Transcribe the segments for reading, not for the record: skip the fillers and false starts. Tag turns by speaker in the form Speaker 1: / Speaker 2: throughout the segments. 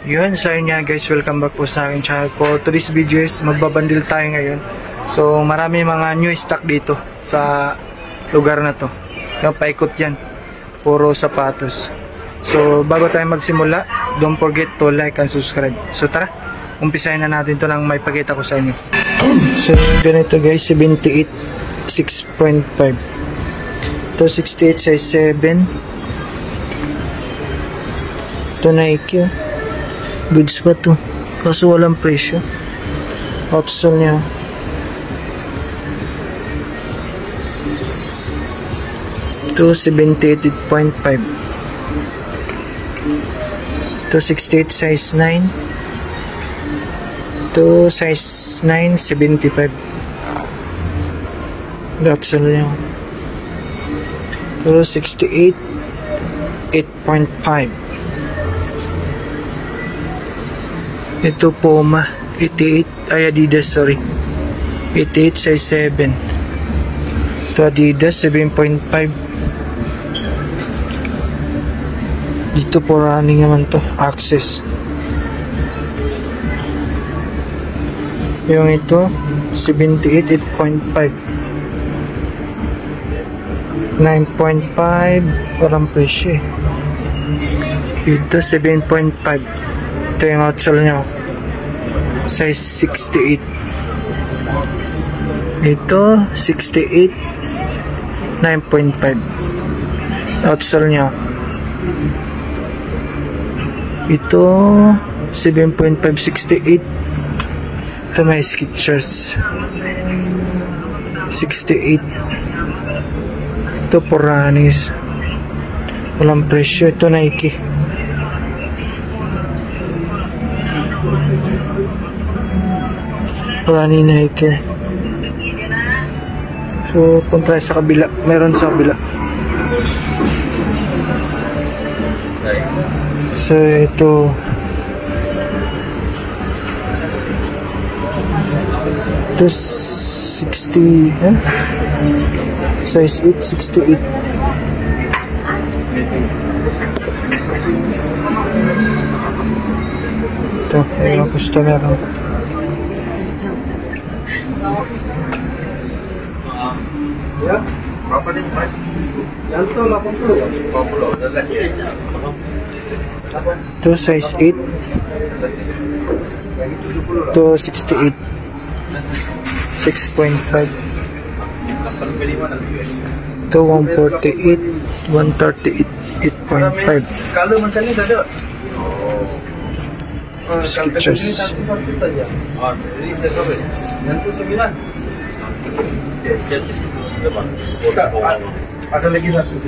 Speaker 1: Yun, so yun nga guys, welcome back po sa aking channel ko. Today's video is magbabandil tayo ngayon. So marami mga new stock dito sa lugar na to. Yung paikot yan, puro sapatos. So bago tayo magsimula, don't forget to like and subscribe. So tara, umpisahin na natin to lang may pakita ko sa inyo. So ganito guys, 78 6.5. Ito 68 size 7. Ito Nike. Goods pa to, kaso walang presyo. Outsole niya. Ito 78.5. Ito 68 size 9. Ito size 9 75. Outsole niya. Ito 68 8.5. Ito Puma 88, ay Adidas, sorry, 88 size 7. Ito Adidas 7.5. Dito po running naman to, Access. Yung ito 78 8.5, 9.5, walang presyo eh. Ito 7.5. Ito yung outsole niya, size 68. Ito 68 9.5 outsole niya. Ito 7.5 68. Ito may Skechers 68. Ito Poranis, walang presyo. Ito Nike. Rani Nike. So punta tayo sa kabila, meron sa kabila. So ito ito 60 size 8 68. Ito ayun, customer. Ito size 8. Ito 68 6.5. Ito 148 138 8.5. Skechers.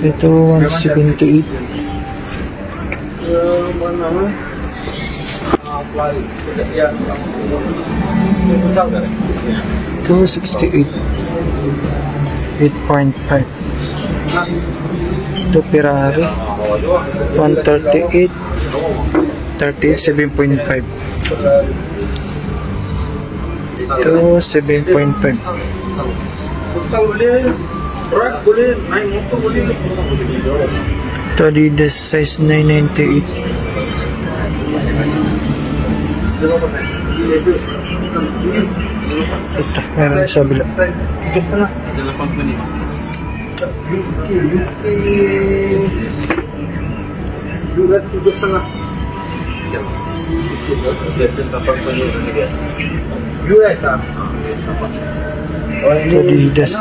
Speaker 1: Ito 178. Ito 68 8.5. Ito Ferrari 138 38 7.5. Ito 7.5. Ito Adidas size 998. Ito meron sa bila. Ito Adidas